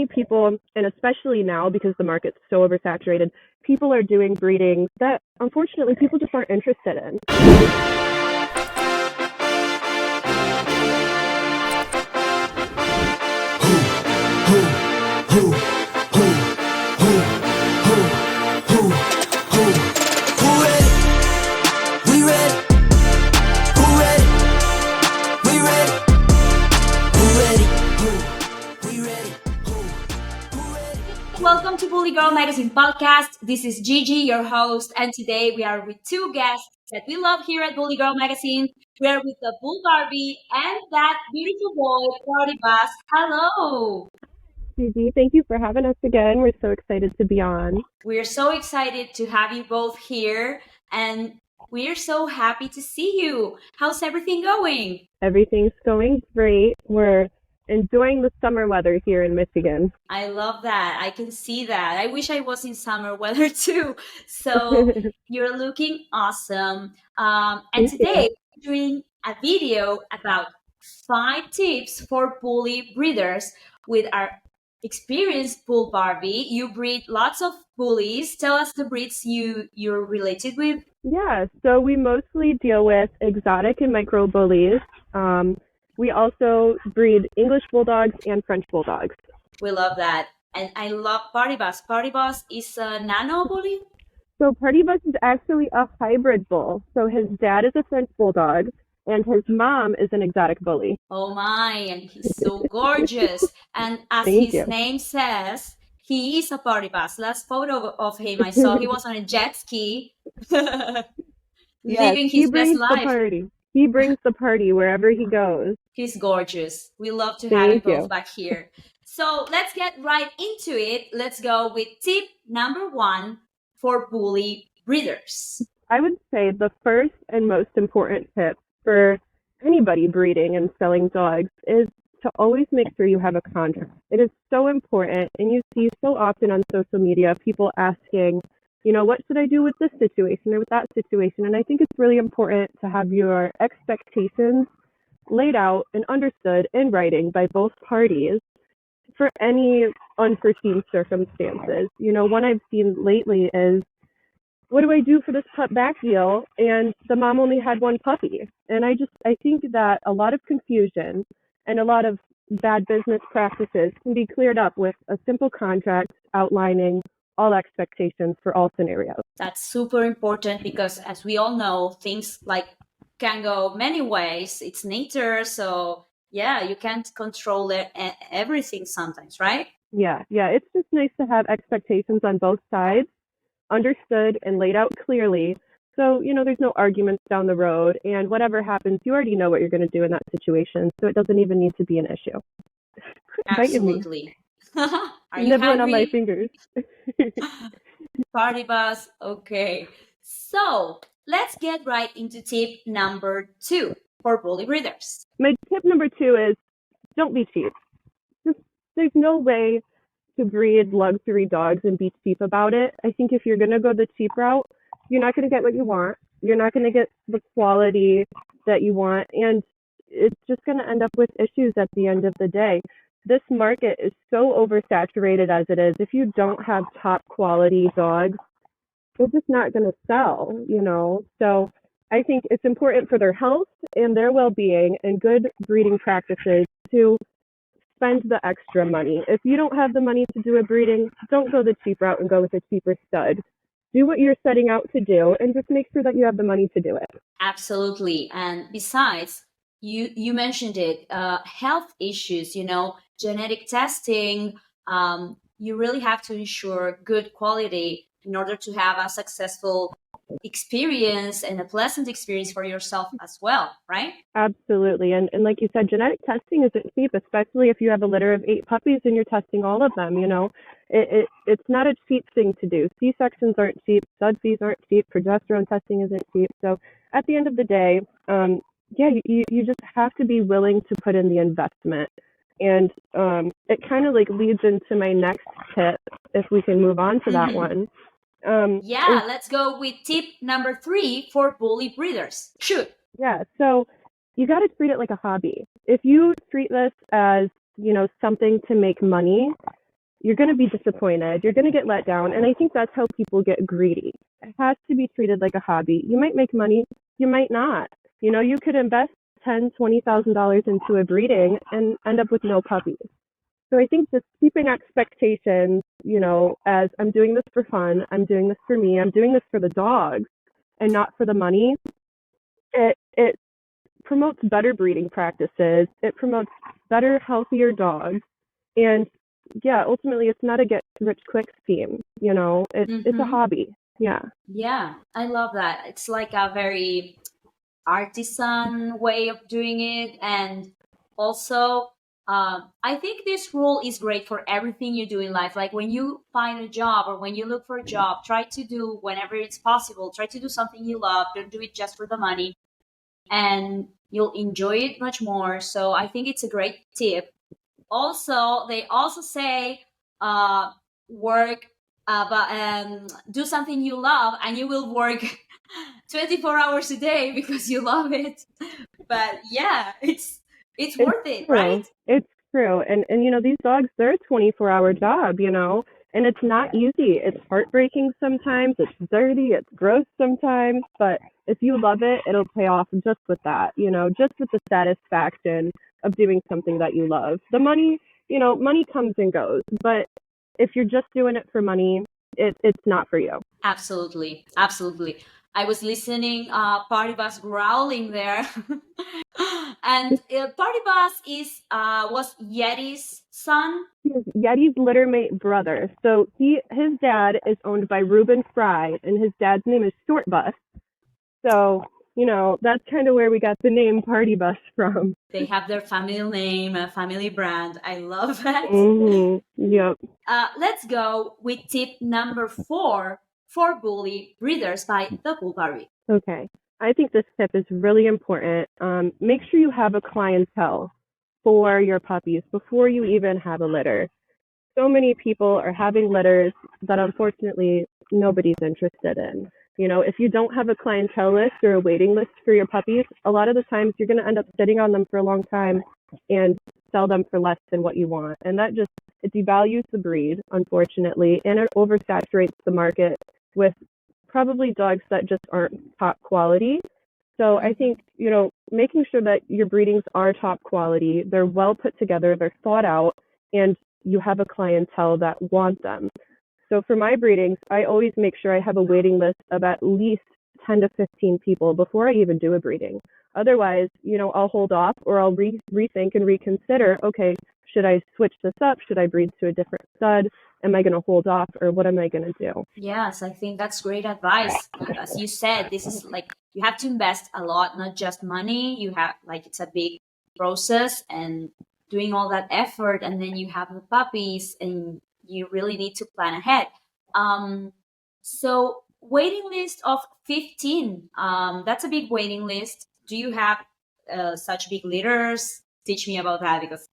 many people, and especially now because the market's so oversaturated, people are doing breeding that unfortunately people just aren't interested in. Welcome to Bully Girl Magazine podcast. This is Gigi, your host, and today we are with two guests that we love here at Bully Girl Magazine. We are with the Bull Barbie and that beautiful boy, Party Bus. Hello! Gigi, thank you for having us again. We're so excited to be on. We're so excited to have you both here, and we're so happy to see you. How's everything going? Everything's going great. We're enjoying the summer weather here in Michigan. I love that. I can see that. I wish I was in summer weather too. So you're looking awesome. And today we're doing a video about 5 tips for bully breeders with our experienced Bull Barbie. You breed lots of bullies. Tell us the breeds you're related with. Yeah, so we mostly deal with exotic and micro bullies. We also breed English bulldogs and French bulldogs. We love that. And I love Party Bus. Party Bus is a nano bully? So Party Bus is actually a hybrid bull. So his dad is a French bulldog and his mom is an exotic bully. Oh my, and he's so gorgeous. And as Thank his you. name says, he is a Party Bus. Last photo of him I saw, he was on a jet ski, living his best life. He brings the party wherever he goes. He's gorgeous. We love to have you both back here. So let's get right into it. Let's go with tip number 1 for bully breeders. I would say the first and most important tip for anybody breeding and selling dogs is to always make sure you have a contract. It is so important, and you see so often on social media people asking, what should I do with this situation or with that situation? And I think it's really important to have your expectations laid out and understood in writing by both parties for any unforeseen circumstances. One I've seen lately is, what do I do for this pup back deal? And the mom only had 1 puppy. And I think that a lot of confusion and a lot of bad business practices can be cleared up with a simple contract outlining all expectations for all scenarios. That's super important because, as we all know, things can go many ways. It's nature, so yeah, you can't control everything sometimes, right? Yeah. It's just nice to have expectations on both sides understood and laid out clearly. So, there's no arguments down the road, and whatever happens, you already know what you're going to do in that situation, so it doesn't even need to be an issue. Absolutely. Are you nibbling hungry? on my fingers? Party Bus. Okay. So let's get right into tip number 2 for bully breeders. My tip number 2 is don't be cheap. There's no way to breed luxury dogs and be cheap about it. I think if you're going to go the cheap route, you're not going to get what you want. You're not going to get the quality that you want, and it's just going to end up with issues at the end of the day. This market is so oversaturated as it is. If you don't have top quality dogs, they're just not going to sell, So I think it's important for their health and their well-being and good breeding practices to spend the extra money. If you don't have the money to do a breeding, don't go the cheap route and go with a cheaper stud. Do what you're setting out to do and just make sure that you have the money to do it. Absolutely. And besides, you mentioned it, health issues, genetic testing. You really have to ensure good quality in order to have a successful experience and a pleasant experience for yourself as well, right? Absolutely. And like you said, genetic testing isn't cheap, especially if you have a litter of 8 puppies and you're testing all of them. It's not a cheap thing to do. C-sections aren't cheap. Stud fees aren't cheap. Progesterone testing isn't cheap. So at the end of the day, you just have to be willing to put in the investment. And it kind of leads into my next tip, if we can move on to that one. Let's go with tip number 3 for bully breeders. Shoot. Yeah, so you got to treat it like a hobby. If you treat this as, something to make money, you're going to be disappointed. You're going to get let down. And I think that's how people get greedy. It has to be treated like a hobby. You might make money, you might not. You could invest $10,000, $20,000 into a breeding and end up with no puppies. So I think just keeping expectations, as I'm doing this for fun, I'm doing this for me, I'm doing this for the dogs and not for the money, it promotes better breeding practices. It promotes better, healthier dogs. And yeah, ultimately it's not a get rich quick scheme, it's a hobby. Yeah. Yeah, I love that. It's like a very artisan way of doing it. And also, I think this rule is great for everything you do in life. Like when you find a job or when you look for a job, try to do, whenever it's possible, try to do something you love. Don't do it just for the money, and you'll enjoy it much more. So I think it's a great tip. Also, they also say, work, but do something you love, and you will work 24 hours a day because you love it. But yeah, it's worth it, right? True. It's true. And these dogs, they're a 24-hour job, and it's not easy. It's heartbreaking sometimes. It's dirty. It's gross sometimes. But if you love it, it'll pay off just with that, just with the satisfaction of doing something that you love. The money, money comes and goes. But if you're just doing it for money, it's not for you. Absolutely, absolutely. I was listening, Party Bus growling there, and Party Bus was Yeti's son. He's Yeti's littermate brother. So his dad is owned by Reuben Fry, and his dad's name is Short Bus. So that's kind of where we got the name Party Bus from. They have their family name, a family brand. I love that. Yep. Let's go with tip number 4 for bully breeders by the Bull Barbie. Okay. I think this tip is really important. Make sure you have a clientele for your puppies before you even have a litter. So many people are having litters that unfortunately nobody's interested in. If you don't have a clientele list or a waiting list for your puppies, a lot of the times you're going to end up sitting on them for a long time and sell them for less than what you want. And that it devalues the breed, unfortunately, and it oversaturates the market with probably dogs that just aren't top quality. So I think, making sure that your breedings are top quality, they're well put together, they're thought out, and you have a clientele that want them. So for my breedings, I always make sure I have a waiting list of at least 10 to 15 people before I even do a breeding. Otherwise, I'll hold off, or I'll rethink and reconsider, okay, should I switch this up? Should I breed to a different stud? Am I going to hold off, or what am I going to do? Yes, I think that's great advice. As you said, this is like, you have to invest a lot, not just money. You have, like, it's a big process and doing all that effort, and then you have the puppies, and you really need to plan ahead. So waiting list of 15, that's a big waiting list. Do you have such big litters? Teach me about that, because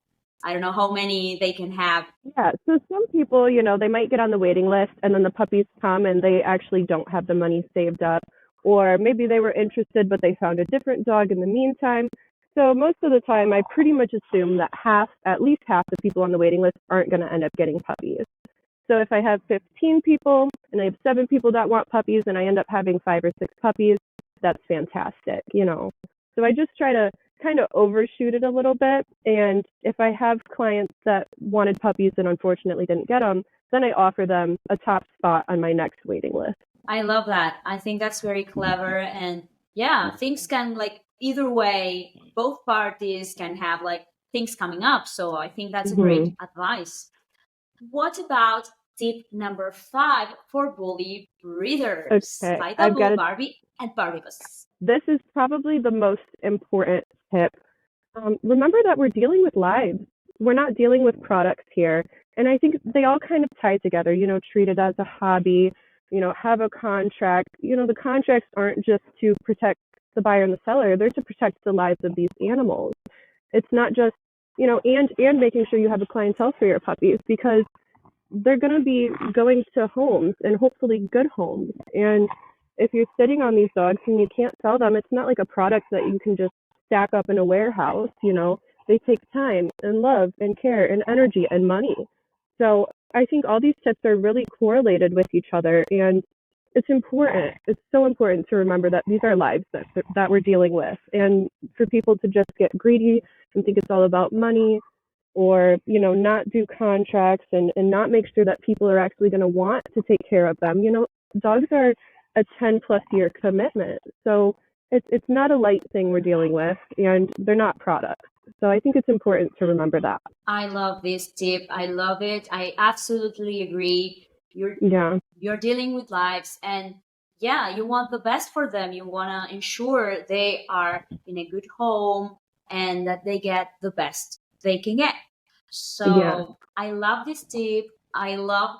I don't know how many they can have. Yeah, so some people, they might get on the waiting list and then the puppies come and they actually don't have the money saved up. Or maybe they were interested, but they found a different dog in the meantime. So most of the time, I pretty much assume that at least half the people on the waiting list aren't going to end up getting puppies. So if I have 15 people and I have 7 people that want puppies and I end up having 5 or 6 puppies, that's fantastic, So I just try to kind of overshoot it a little bit. And if I have clients that wanted puppies and unfortunately didn't get them, then I offer them a top spot on my next waiting list. I love that. I think that's very clever. And yeah, things can, like, either way, both parties can have like things coming up. So I think that's a great advice. What about tip number 5 for bully breeders by the Bull Barbie and Barbie Bus? This is probably the most important tip. Remember that we're dealing with lives. We're not dealing with products here. And I think they all kind of tie together, treat it as a hobby, have a contract. The contracts aren't just to protect the buyer and the seller, they're to protect the lives of these animals. It's not just, and making sure you have a clientele for your puppies, because they're going to be going to homes, and hopefully good homes. And if you're sitting on these dogs and you can't sell them, it's not like a product that you can just stack up in a warehouse. They take time and love and care and energy and money. So I think all these tips are really correlated with each other, and it's important. It's so important to remember that these are lives that we're dealing with, and for people to just get greedy and think it's all about money, or not do contracts and not make sure that people are actually going to want to take care of them. Dogs are a 10-plus year commitment, so it's not a light thing we're dealing with, and they're not products. So I think it's important to remember that. I love this tip. I love it. I absolutely agree. Yeah. You're dealing with lives, and yeah, you want the best for them. You want to ensure they are in a good home and that they get the best they can get. Yeah. So I love this tip. I love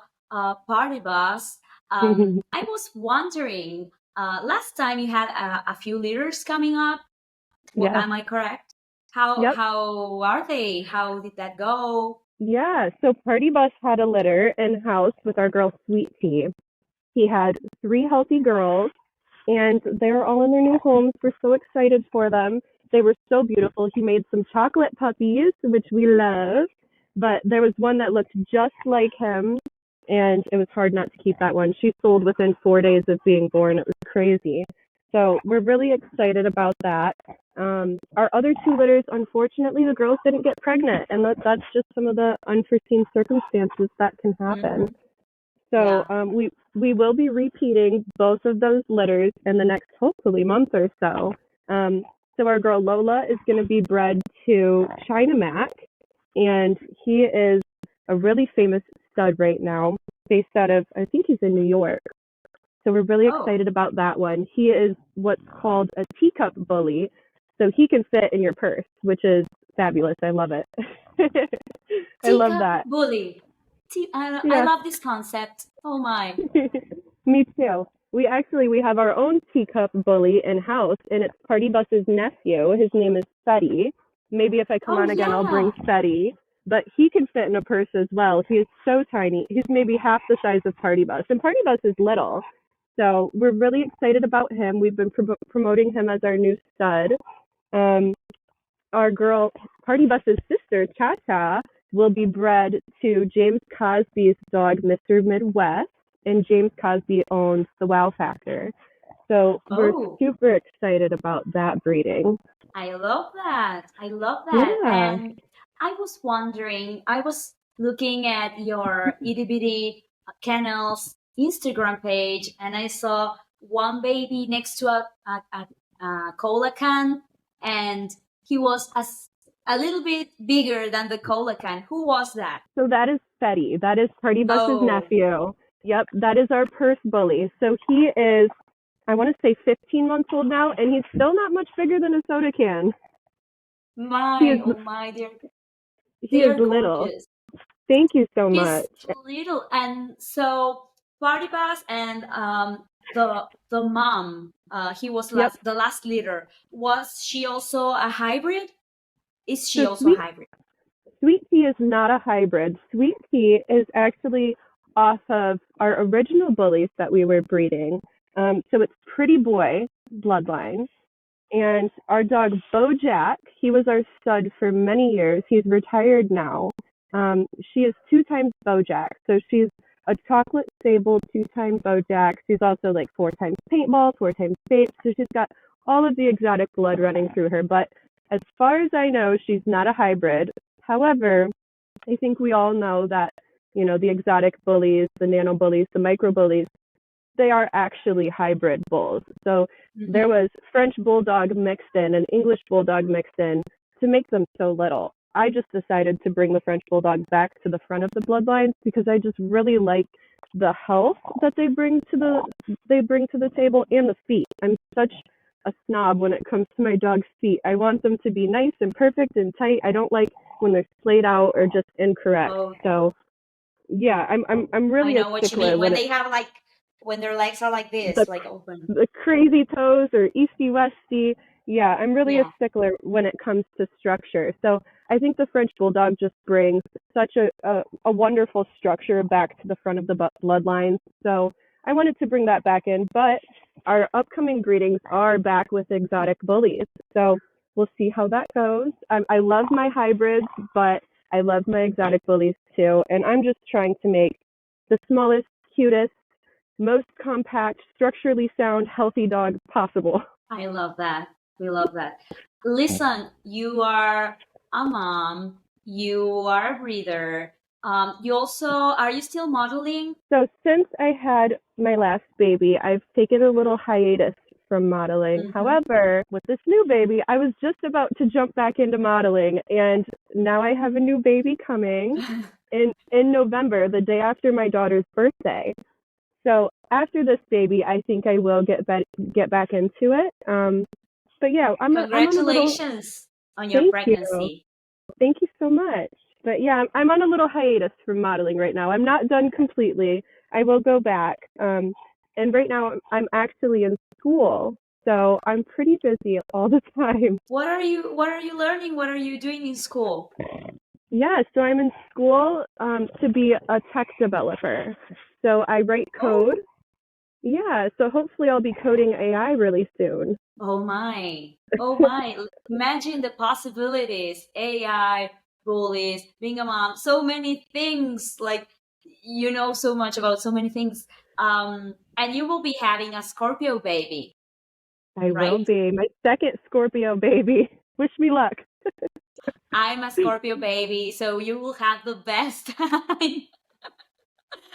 party bus. I was wondering, last time you had a few litters coming up. Yes. Am I correct? How Yep. how are they? How did that go? Yeah. So Party Bus had a litter in house with our girl Sweet Tea. He had three healthy girls, and they were all in their new homes. We're so excited for them. They were so beautiful. He made some chocolate puppies, which we love, but there was one that looked just like him, and it was hard not to keep that one. She sold within 4 days of being born. It was crazy. So we're really excited about that. Our other two litters, unfortunately, the girls didn't get pregnant, and that's just some of the unforeseen circumstances that can happen. Hmm. So Yeah. we will be repeating both of those litters in the next hopefully month or so. Um, so our girl Lola is going to be bred to China Mac, and he is a really famous stud right now, based out of, I think he's in New York. So we're really Oh, excited about that one. He is what's called a teacup bully, so he can fit in your purse, which is fabulous. I love it. I love teacup that. bully. I Yeah. love this concept. Oh my. Me too. We have our own teacup bully in house, and it's Party Bus's nephew. His name is Fetty. Maybe if I come Oh on again, I'll bring yeah. Fetty. But he can fit in a purse as well. He is so tiny. He's maybe half the size of Party Bus, and Party Bus is little. So we're really excited about him. We've been promoting him as our new stud. Um, our girl, Party Bus's sister, Cha Cha, will be bred to James Cosby's dog, Mr. Midwest, and James Cosby owns the Wow Factor. So we're Oh, super excited about that breeding. I love that. I love that. Yeah. And I was wondering, I was looking at your itty bitty kennels Instagram page, and I saw one baby next to a cola can, and he was a little bit bigger than the cola can. Who was that? So that is Fetty. That is Party Bus's Oh, nephew. Yep, that is our purse bully. So he is, I want to say 15 months old now, and he's still not much bigger than a soda can. He is oh my, he is they're little. gorgeous. Thank you so much. He's little, and so Party Bus and the mom, he was Yep. the last leader. Was she also a hybrid? Is she So also a hybrid? Sweet Tea is not a hybrid. Sweet Tea is actually off of our original bullies that we were breeding. So it's Pretty Boy bloodline. And our dog Bojack, he was our stud for many years. He's retired now. She is 2 times Bojack. So she's a chocolate sable 2 times Bojack. She's also like 4 times paintball, 4 times vape. So she's got all of the exotic blood running through her. But as far as I know, she's not a hybrid. However, I think we all know that, the exotic bullies, the nano bullies, the micro bullies, they are actually hybrid bulls. So there Hmm. was French bulldog mixed in and English bulldog mixed in to make them so little. I just decided to bring the French bulldog back to the front of the bloodlines because I just really like the health that they bring to the table, and the feet. I'm such a snob when it comes to my dog's feet. I want them to be nice and perfect and tight. I don't like when they're splayed out or just incorrect. Oh, So yeah, I'm I really a know what you stickler mean. When when they have like when their legs are like the this, like open. the crazy toes or easty westy. Yeah, I'm really a Yeah. stickler when it comes to structure. So I think the French Bulldog just brings such a wonderful structure back to the front of the bloodlines. So I wanted to bring that back in. But our upcoming breedings are back with exotic bullies. So we'll see how that goes. I love my hybrids, but I love my exotic bullies too, and I'm just trying to make the smallest, cutest, most compact, structurally sound, healthy dog possible. I love that. We love that. Listen, you are a mom, you are a breeder. You also, are you still modeling? So since I had my last baby, I've taken a little hiatus from modeling. Mhm. However, with this new baby, I was just about to jump back into modeling, and now I have a new baby coming in November, the day after my daughter's birthday. So after this baby, I think I will get back into it. But yeah, I'm on a little. Congratulations on your Thank you. pregnancy. Thank you so much. But yeah, I'm on a little hiatus from modeling right now. I'm not done completely. I will go back. And right now I'm actually in school, so I'm pretty busy all the time. What are you learning? What are you doing in school? Yeah, so I'm in school to be a tech developer. So I write code. Yeah, so hopefully I'll be coding AI really soon. Oh my. Oh my. Imagine the possibilities. AI, bullies, being a mom, so many things. Like, you know so much about so many things. And you will be having a Scorpio baby, I will right? be my second Scorpio baby. Wish me luck. I'm a Scorpio baby, so you will have the best time.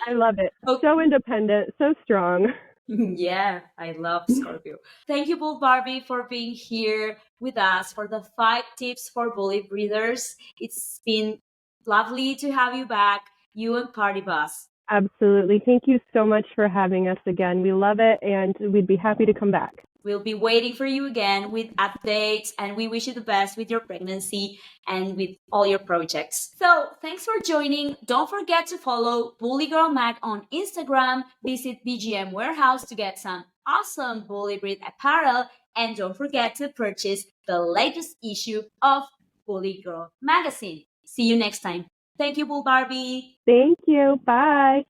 I love it. Okay. So independent, so strong. Yeah, I love Scorpio. Thank you, Bull Barbie, for being here with us for the 5 tips for bully breeders. It's been lovely to have you back, you and Party Bus. Absolutely. Thank you so much for having us again. We love it, and we'd be happy to come back. We'll be waiting for you again with updates, and we wish you the best with your pregnancy and with all your projects. So, thanks for joining. Don't forget to follow Bully Girl Mag on Instagram. Visit BGM Warehouse to get some awesome Bully Breed apparel, and don't forget to purchase the latest issue of Bully Girl magazine. See you next time. Thank you, Bull Barbie. Thank you. Bye.